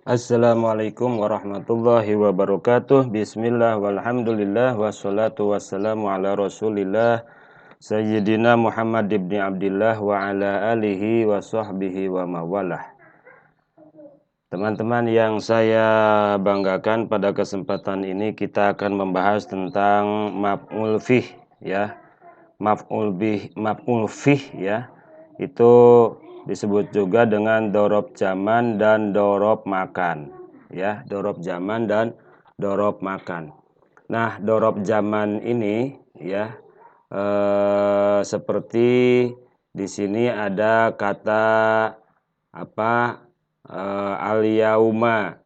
Assalamualaikum warahmatullahi wabarakatuh. Bismillah walhamdulillah wassalatu wassalamu ala Rasulillah Sayyidina Muhammad ibn Abdillah wa ala alihi wa sahbihi wa mawalah. Teman-teman yang saya banggakan, pada kesempatan ini kita akan membahas tentang maf'ul fih ya. Maf'ul fih ya. Itu disebut juga dengan dorob zaman dan dorob makan ya, dorob zaman dan dorob makan. Nah, dorob zaman ini ya, seperti di sini ada kata apa, al-yauma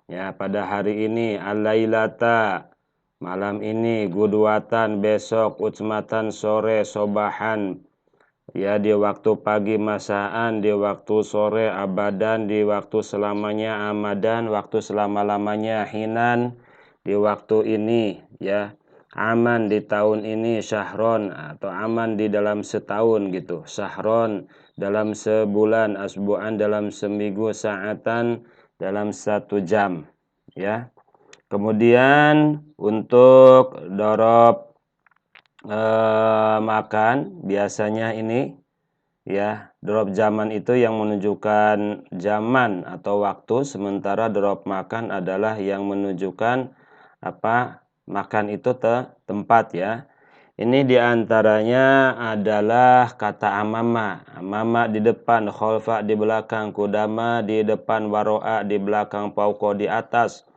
ya, pada hari ini, al-lailata malam ini, gudwatan besok, utsmatan sore, sobahan ya di waktu pagi, masaan di waktu sore, abadan di waktu selamanya, amadan waktu selama-lamanya, hinan di waktu ini ya, aman di tahun ini, syahron atau aman di dalam setahun gitu, syahron dalam sebulan, asbu'an dalam seminggu, saatan dalam 1 jam ya. Kemudian untuk dorob makan biasanya ini ya, dorob zaman itu yang menunjukkan zaman atau waktu, sementara dorob makan adalah yang menunjukkan apa, makan itu tempat ya. Ini diantaranya adalah kata amama, amama di depan, kholfa di belakang, kudama di depan, waro'a di belakang, pauko di atas,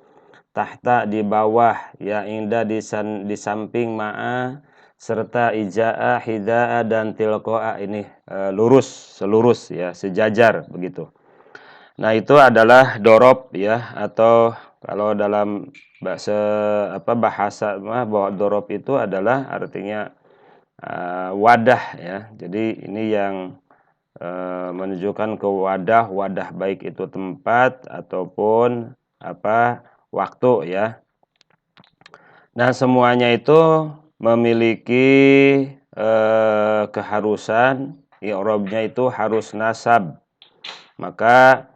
tahta di bawah ya, inda di samping, ma'a serta ija'ah, hida'ah dan tilqa'ah, ini lurus, selurus ya, sejajar begitu. Nah, itu adalah dorob ya, atau kalau dalam bahasa bahwa dorob itu adalah artinya wadah ya. Jadi ini yang menunjukkan ke wadah, wadah baik itu tempat ataupun waktu ya. Nah, semuanya itu memiliki keharusan, i'rabnya itu harus nasab. Maka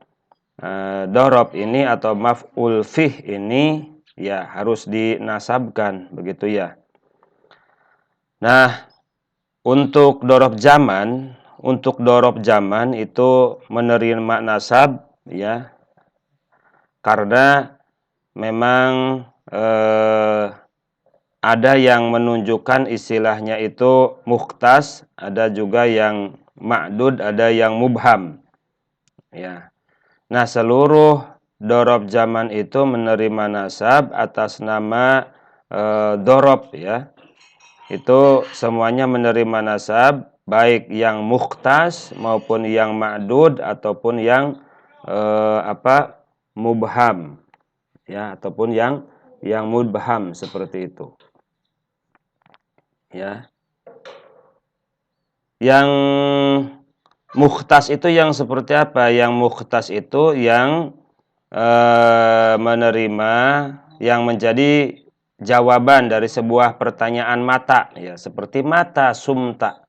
dorob ini atau maf'ul fih ini ya harus dinasabkan begitu ya. Nah, untuk dorob zaman itu menerima nasab ya, karena memang ada yang menunjukkan istilahnya itu mukhtas, ada juga yang ma'dud, ada yang mubham ya. Nah, seluruh dorob zaman itu menerima nasab atas nama dorob ya. Itu semuanya menerima nasab, baik yang mukhtas maupun yang ma'dud ataupun yang mubham ya, ataupun yang mubham seperti itu ya. Yang mukhtas itu yang seperti apa? Yang mukhtas itu yang menerima, yang menjadi jawaban dari sebuah pertanyaan mata ya, seperti mata sumta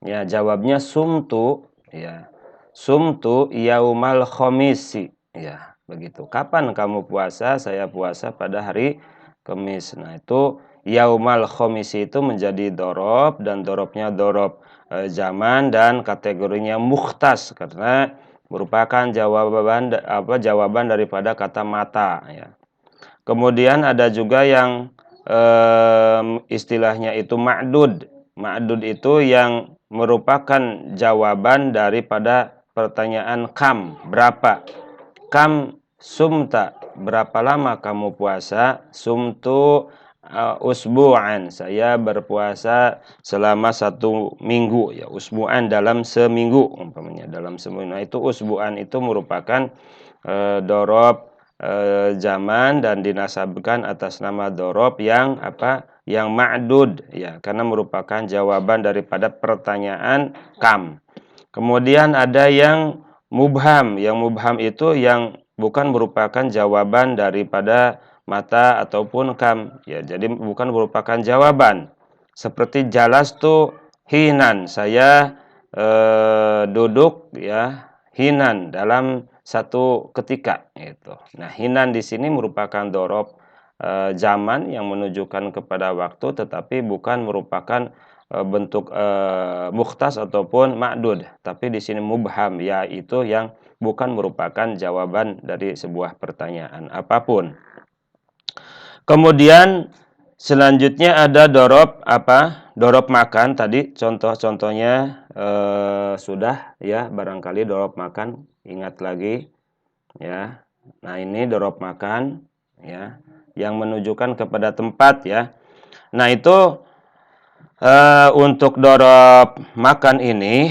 ya, jawabnya sumtu ya, sumtu yaumal khomisi ya, begitu. Kapan kamu puasa? Saya puasa pada hari Kamis. Nah, itu yaumal khomisi itu menjadi dorob, dan dorobnya dorob zaman dan kategorinya mukhtas karena merupakan jawaban daripada kata mata ya. Kemudian ada juga yang istilahnya itu ma'dud. Ma'dud itu yang merupakan jawaban daripada pertanyaan kam, berapa. Kam sumta, berapa lama kamu puasa? Sumtu usbu'an, saya berpuasa selama 1 minggu ya. Usbu'an dalam seminggu umpamanya, dalam seminggu. Nah, itu usbu'an itu merupakan dorob zaman dan dinasabkan atas nama dorob yang yang ma'dud ya, karena merupakan jawaban daripada pertanyaan kam. Kemudian ada yang mubham. Yang mubham itu yang bukan merupakan jawaban daripada mata ataupun kam ya, jadi bukan merupakan jawaban. Seperti jalastu hinan, saya duduk ya, hinan dalam satu ketika gitu. Nah, hinan di sini merupakan dorob zaman yang menunjukkan kepada waktu, tetapi bukan merupakan bentuk mukhtas ataupun ma'dud, tapi di sini mubham, yaitu yang bukan merupakan jawaban dari sebuah pertanyaan apapun. Kemudian selanjutnya ada dorob apa? Dorob makan tadi contoh-contohnya sudah ya, barangkali dorob makan ingat lagi ya. Nah, ini dorob makan ya, yang menunjukkan kepada tempat ya. Nah, itu untuk dorob makan ini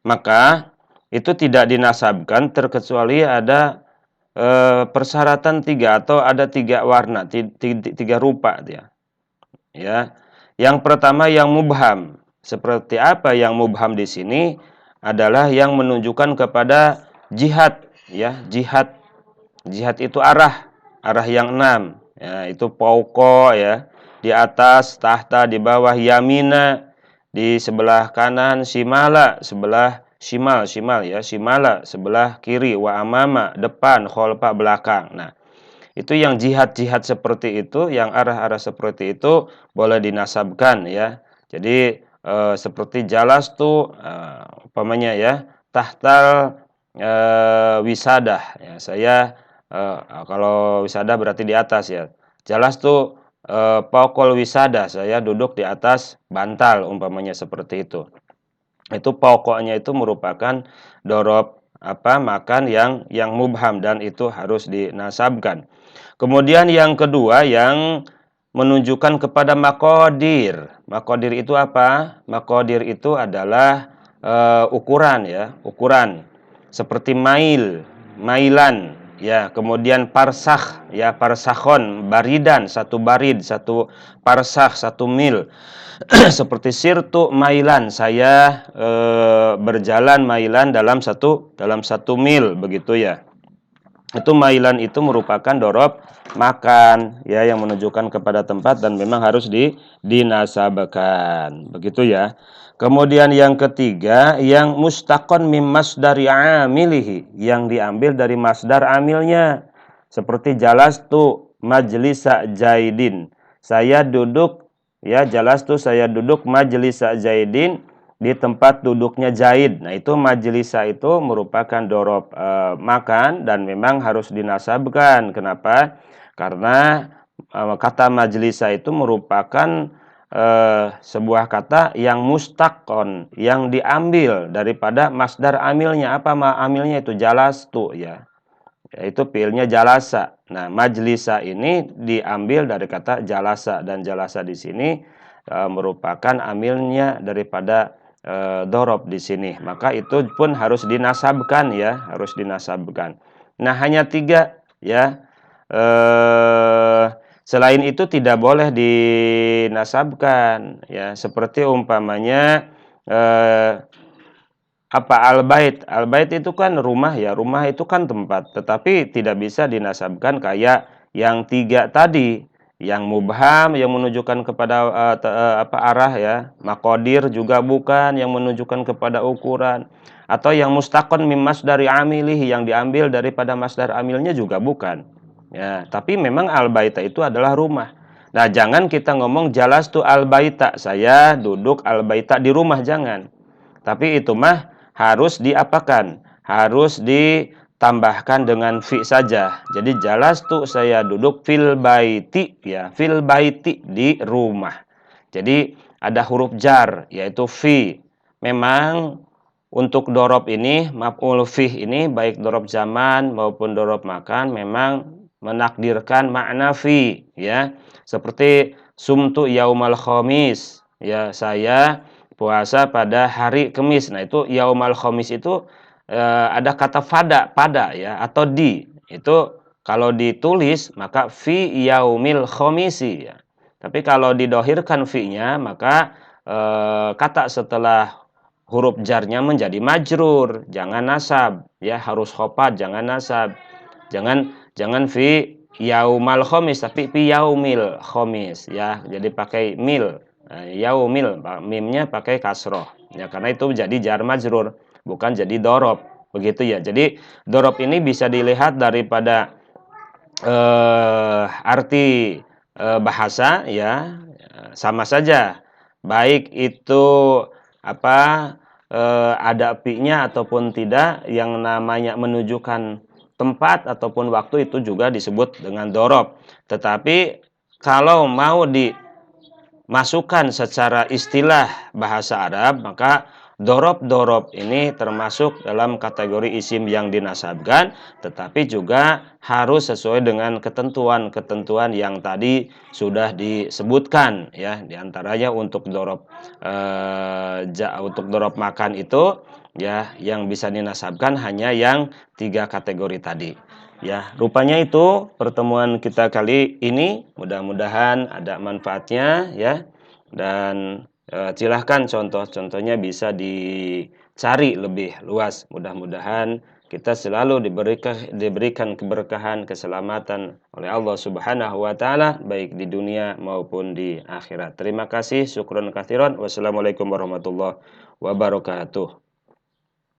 maka itu tidak dinasabkan terkecuali ada persyaratan tiga atau ada tiga warna, tiga rupa dia. Ya, yang pertama yang mubham. Seperti apa yang mubham di sini adalah yang menunjukkan kepada jihad, ya jihad. Jihad itu arah yang 6. Ya, itu pokok ya, di atas, tahta, di bawah, yamina, di sebelah kanan, shimala, sebelah shimal ya, shimala sebelah kiri, wa amama depan, kholfa belakang. Nah, itu yang jihad-jihad seperti itu, yang arah-arah seperti itu boleh dinasabkan ya. Jadi seperti jalas tuh umpamanya ya, tahtal wisadah ya. Saya kalau wisadah berarti di atas ya. Jalas tuh pokol wisada, saya duduk di atas bantal umpamanya seperti itu. Itu pokoknya itu merupakan dorob apa makan yang mubham dan itu harus dinasabkan. Kemudian yang kedua yang menunjukkan kepada makodir. Makodir itu apa? Makodir itu adalah ukuran ya, ukuran seperti mailan ya, kemudian parsakh ya, parsakhon, baridan, satu barid, satu parsakh, satu mil. Seperti sirtu mailan, saya berjalan mailan dalam satu mil begitu ya. Itu mailan itu merupakan dorob makan ya, yang menunjukkan kepada tempat dan memang harus dinasabkan begitu ya. Kemudian yang ketiga yang mustaqon mim masdari amilihi, yang diambil dari masdar amilnya. Seperti jalastu majlisa jaidin, saya duduk ya, jalastu saya duduk majlisa jaidin, di tempat duduknya Zaid. Nah, itu majlisa itu merupakan dorob makan dan memang harus dinasabkan. Kenapa? Karena kata majlisa itu merupakan sebuah kata yang mustaqon, yang diambil daripada masdar amilnya. Apa amilnya itu? Jalastu ya. Yaitu fiilnya jalasa. Nah, majlisa ini diambil dari kata jalasa, dan jalasa di sini merupakan amilnya daripada dorob di sini. Maka itu pun harus dinasabkan ya, harus dinasabkan. Nah, hanya 3 ya. Selain itu tidak boleh dinasabkan ya, seperti umpamanya apa al-bait. Al-bait itu kan rumah ya, rumah itu kan tempat, tetapi tidak bisa dinasabkan kayak yang 3 tadi. Yang mubham yang menunjukkan kepada apa arah ya, makodir juga bukan, yang menunjukkan kepada ukuran, atau yang mustaqon mim masdari amilih, yang diambil daripada masdar amilnya juga bukan ya. Tapi memang al-baita itu adalah rumah. Nah, jangan kita ngomong jalastu al-baita, saya duduk al-baita di rumah, jangan. Tapi itu mah harus diapakan? Harus ditambahkan dengan fi saja. Jadi jalastu saya duduk fil baiti ya, fil baiti di rumah. Jadi ada huruf jar yaitu fi. Memang untuk dorob ini, maf'ul fih ini, baik dorob zaman maupun dorob makan, memang menakdirkan makna fi ya. Seperti sumtu yaumal khamis ya, saya puasa pada hari Kamis. Nah, itu yaumal khamis itu ada kata pada ya, atau di. Itu kalau ditulis maka fi yaumil khamisi ya. Tapi kalau didohirkan fi-nya maka kata setelah huruf jarnya menjadi majrur, jangan nasab ya, harus khofad, jangan nasab. Jangan fi yaumal khamis, tapi fi yaumil khamis ya. Jadi pakai mil. Yaumil, mimnya pakai kasroh ya, karena itu jadi jar majrur, bukan jadi dorob Begitu ya. Jadi dorob ini bisa dilihat daripada arti bahasa ya, sama saja. Baik itu apa ada pi-nya ataupun tidak, yang namanya menunjukkan tempat ataupun waktu itu juga disebut dengan dorob. Tetapi kalau mau dimasukkan secara istilah bahasa Arab, maka dorob ini termasuk dalam kategori isim yang dinasabkan, tetapi juga harus sesuai dengan ketentuan-ketentuan yang tadi sudah disebutkan ya. Di antaranya untuk dorob makan itu ya, yang bisa dinasabkan hanya yang 3 kategori tadi. Ya, rupanya itu pertemuan kita kali ini, mudah-mudahan ada manfaatnya ya. Dan silahkan contoh-contohnya bisa dicari lebih luas. Mudah-mudahan kita selalu diberikan keberkahan, keselamatan oleh Allah Subhanahu wa taala baik di dunia maupun di akhirat. Terima kasih, syukron katsiran. Wassalamualaikum warahmatullahi wabarakatuh.